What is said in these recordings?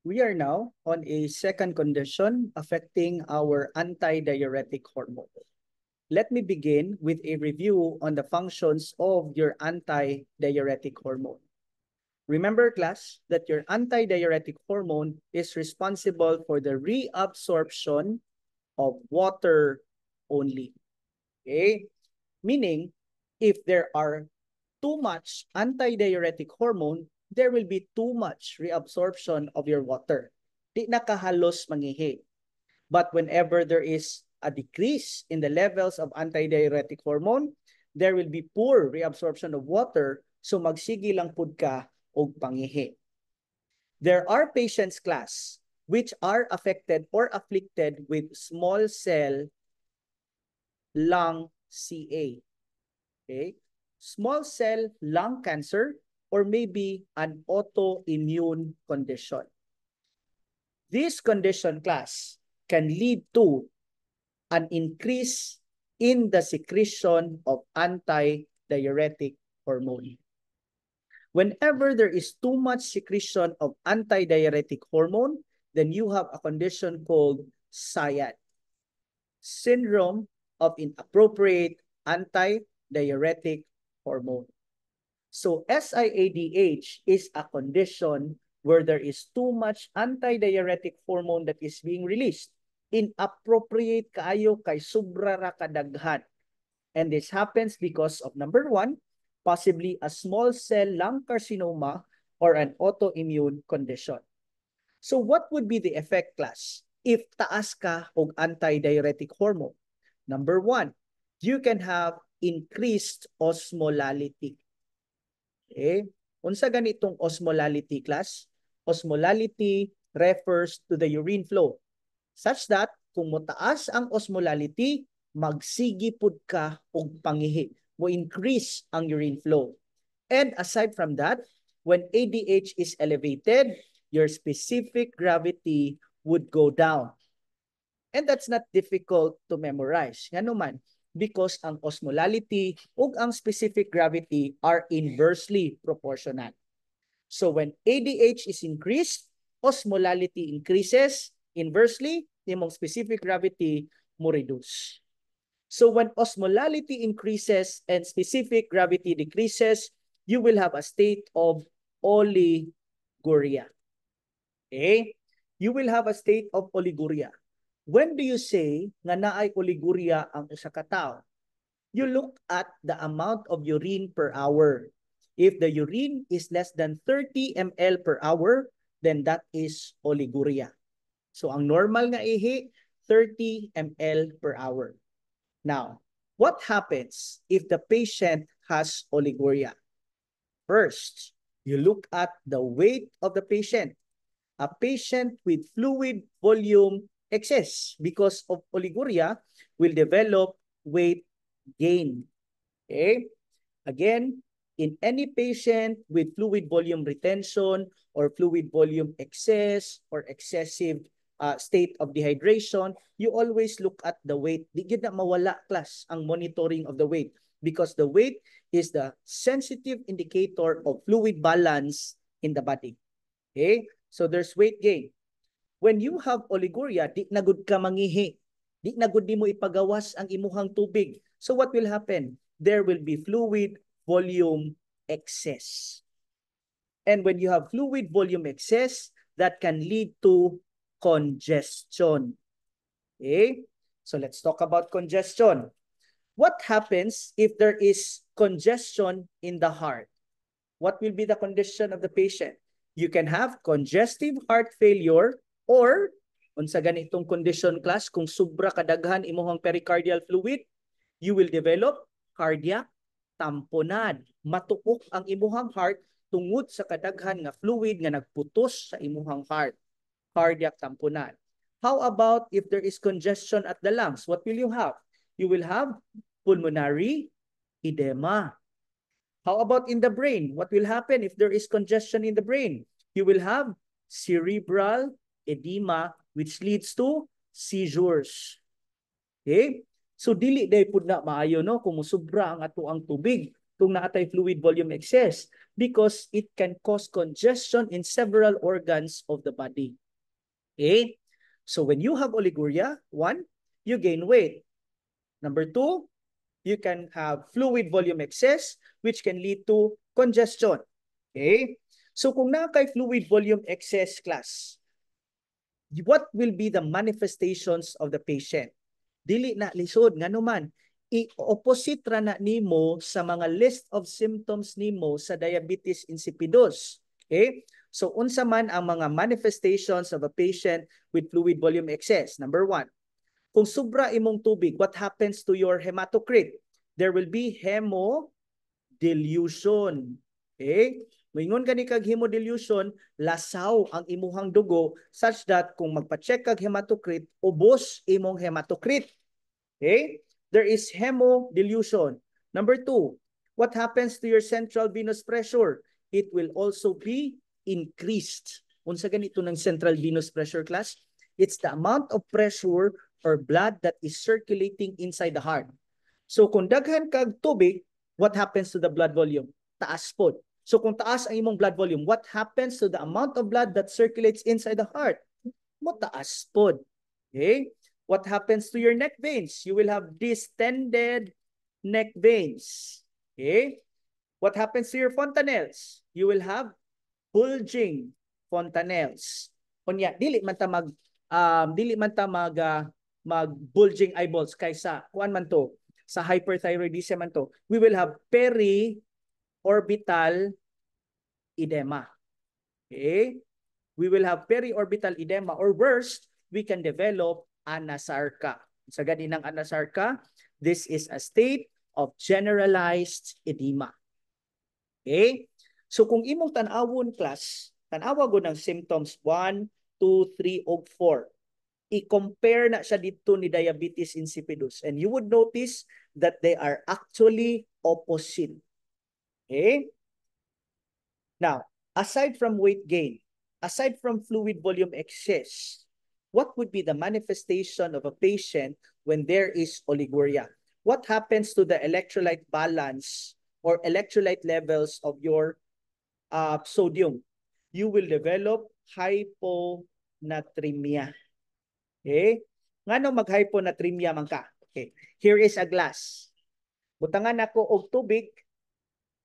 We are now on a second condition affecting our antidiuretic hormone. Let me begin with a review on the functions of your antidiuretic hormone. Remember, class, that your antidiuretic hormone is responsible for the reabsorption of water only. Okay? Meaning, if there are too much antidiuretic hormone, there will be too much reabsorption of your water. Di nakahalos mangihi. But whenever there is a decrease in the levels of antidiuretic hormone, there will be poor reabsorption of water, so magsige lang pud ka og pangihi. There are patients, class, which are affected or afflicted with small cell lung CA. Okay? Small cell lung cancer or maybe an autoimmune condition. This condition, class, can lead to an increase in the secretion of antidiuretic hormone. Whenever there is too much secretion of antidiuretic hormone, then you have a condition called SIAD, syndrome of inappropriate antidiuretic hormone. So SIADH is a condition where there is too much antidiuretic hormone that is being released. Inappropriate kaayo kay sobra ra kadaghan. And this happens because of number one, possibly a small cell lung carcinoma or an autoimmune condition. So what would be the effect, class, if taas ka og antidiuretic hormone? Number one, you can have increased osmolality. Okay? Unsa ganitong osmolality, class? Osmolality refers to the urine flow, such that kung motaas ang osmolality, magsigi pud ka og pangihi, mo increase ang urine flow. And aside from that, when ADH is elevated, your specific gravity would go down. And that's not difficult to memorize. Nga naman, because ang osmolality ug ang specific gravity are inversely proportional. So when ADH is increased, osmolality increases. Inversely, imong specific gravity mo reduce. So when osmolality increases and specific gravity decreases, you will have a state of oliguria. Okay? You will have a state of oliguria. When do you say nga naay oliguria ang usa ka tawo? You look at the amount of urine per hour. If the urine is less than 30 ml per hour, then that is oliguria. So ang normal nga ihi, 30 ml per hour. Now, what happens if the patient has oliguria? First, you look at the weight of the patient. A patient with fluid volume excess because of oliguria will develop weight gain. Okay? Again, in any patient with fluid volume retention or fluid volume excess or excessive state of dehydration, you always look at the weight. Di gid na mawala, class, ang monitoring of the weight because the weight is the sensitive indicator of fluid balance in the body. Okay? So there's weight gain. When you have oliguria, di na gud ka mangihi. Di na gud mo ipagawas ang imuhang tubig. So what will happen? There will be fluid volume excess. And when you have fluid volume excess, that can lead to congestion. Okay? So let's talk about congestion. What happens if there is congestion in the heart? What will be the condition of the patient? You can have congestive heart failure or unsa ganitong condition, class, kung sobra kadaghan imong pericardial fluid, you will develop cardiac tamponad. Matuok ang imuhang heart tungod sa kadaghan nga fluid nga nagputos sa imuhang heart. Cardiac tamponad. How about if there is congestion at the lungs? What will you have? You will have pulmonary edema. How about in the brain? What will happen if there is congestion in the brain? You will have cerebral edema which leads to seizures. Okay? So dili day pud na maayo no kung musubra ang ato ang tubig kung naatay fluid volume excess because it can cause congestion in several organs of the body. Okay? So when you have oliguria, 1, you gain weight. Number 2, you can have fluid volume excess which can lead to congestion. Okay? So kung nakakay fluid volume excess class, what will be the manifestations of the patient? Dili na lisod nga naman i-opposite ra na nimo sa mga list of symptoms nimo sa diabetes insipidus. Okay? So unsa man ang mga manifestations of a patient with fluid volume excess? Number 1, kung sobra imong tubig, what happens to your hematocrit? There will be hemodilution. Okay? Moingon gani kag hemodilution, lasaw ang imuhang dugo such that kung magpa-check kag hematocrit, ubos imong hematocrit. Okay? There is hemodilution. Number 2, what happens to your central venous pressure? It will also be increased. Unsa ganito ng central venous pressure class? It's the amount of pressure or blood that is circulating inside the heart. So kung daghan kag tubig, what happens to the blood volume? Taas pod. So kung taas ang imong blood volume, what happens to the amount of blood that circulates inside the heart? Mo taas pod. Okay? What happens to your neck veins? You will have distended neck veins. Okay? What happens to your fontanelles? You will have bulging fontanelles. Kunya, dili man ta mag bulging eyeballs kaysa kuan man to sa hyperthyroidism man to. We will have periorbital edema. Okay? We will have periorbital edema or worse, we can develop anasarca. Sa gani ng anasarca, this is a state of generalized edema. Okay? So kung imong tan-awon class, tan-awa go ng symptoms 1, 2, 3, o 4. I-compare na siya dito ni diabetes insipidus and you would notice that they are actually opposite. Okay? Now, aside from weight gain, aside from fluid volume excess, what would be the manifestation of a patient when there is oliguria? What happens to the electrolyte balance or electrolyte levels of your sodium? You will develop hyponatremia. Okay? Ngano mag-hyponatremia man ka? Okay. Here is a glass. Butangan ako og tubig,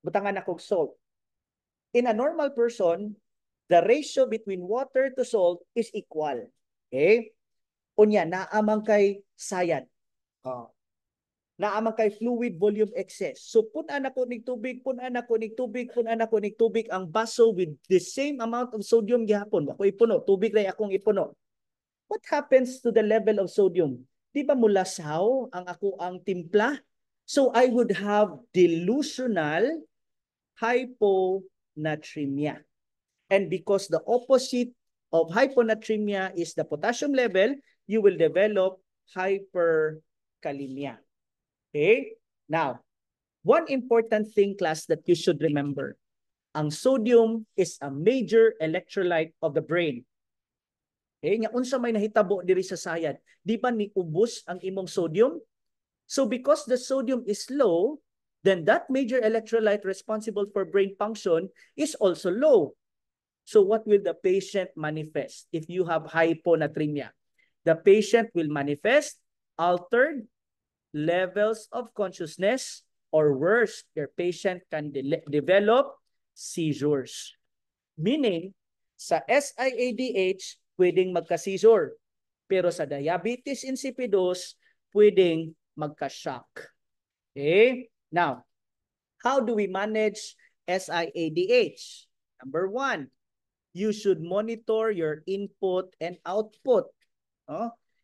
butangan ako og salt. In a normal person, the ratio between water to salt is equal. Okay? Unya, naamang kay sayad. Naamang kay fluid volume excess. So, punan ako nig tubig, punan ako nig tubig, punan ako nig tubig, ang baso with the same amount of sodium gihapon. Ako ipuno, tubig ray akong ipuno. What happens to the level of sodium? Di ba mulasaw ang ako ang timpla? So, I would have delusional hyponatremia. And because the opposite of hyponatremia is the potassium level, you will develop hyperkalemia. Okay? Now, one important thing, class, that you should remember. Ang sodium is a major electrolyte of the brain. Okay? Nga unsa may nahitabo diri sa sayad, di ba ni ubos ang imong sodium? So because the sodium is low, then that major electrolyte responsible for brain function is also low. So what will the patient manifest if you have hyponatremia? The patient will manifest altered levels of consciousness, or worse, your patient can develop seizures. Meaning, sa SIADH, pwedeng magka-seizure. Pero sa diabetes insipidus, pwedeng magka-shock. Okay? Now, how do we manage SIADH? Number 1, you should monitor your input and output.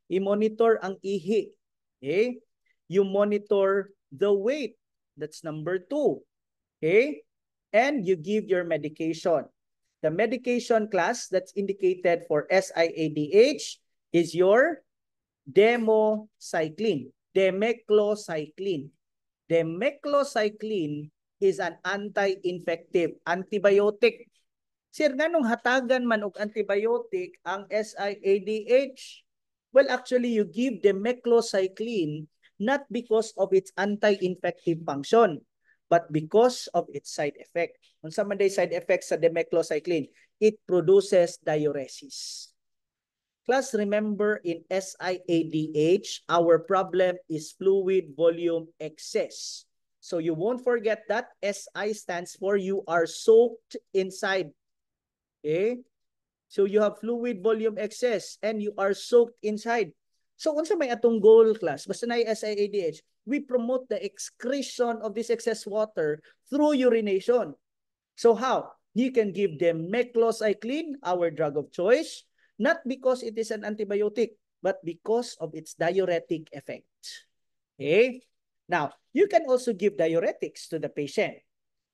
I-monitor ang ihi. Okay? You monitor the weight. That's number 2. Okay? And you give your medication. The medication class that's indicated for SIADH is your democycline, demeclocycline. Demeclocycline is an anti-infective, antibiotic. Sir, nganong hatagan man og antibiotic ang SIADH? Well, actually, you give demeclocycline not because of its anti-infective function, but because of its side effect. Unsa man day side effects sa demeclocycline? It produces diuresis. Class, remember in SIADH, our problem is fluid volume excess. So you won't forget that SI stands for you are soaked inside. Okay? So you have fluid volume excess and you are soaked inside. So unsa may atong goal, class? Basta na SIADH, we promote the excretion of this excess water through urination. So how? You can give them meclocycline, our drug of choice, not because it is an antibiotic, but because of its diuretic effect. Okay? Now, you can also give diuretics to the patient,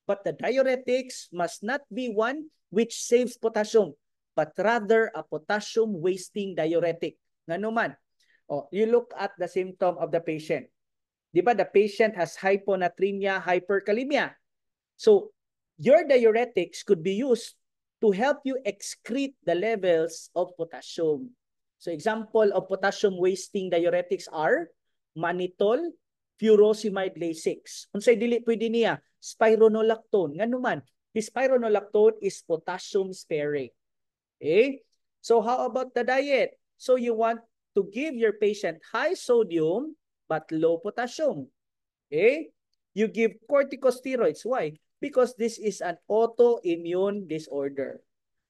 but the diuretics must not be one which saves potassium, but rather a potassium wasting diuretic. Ngano man? Oh, you look at the symptom of the patient. Di ba the patient has hyponatremia, hyperkalemia. So your diuretics could be used to help you excrete the levels of potassium. So example of potassium wasting diuretics are mannitol, furosemide Lasix. Unsay dili pwede niya? Spironolactone. Ngano man? The spironolactone is potassium sparing. Okay? So how about the diet? So you want to give your patient high sodium but low potassium. Okay? You give corticosteroids. Why? Because this is an autoimmune disorder.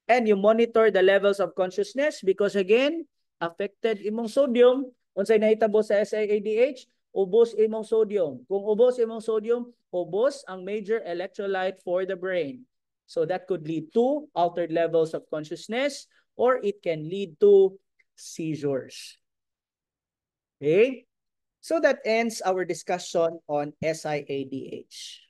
And you monitor the levels of consciousness because again, affected imong sodium. Unsay nahitabo sa SIADH, ubos imong sodium. Kung ubos imong sodium, ubos ang major electrolyte for the brain. So that could lead to altered levels of consciousness or it can lead to seizures. Okay? So that ends our discussion on SIADH.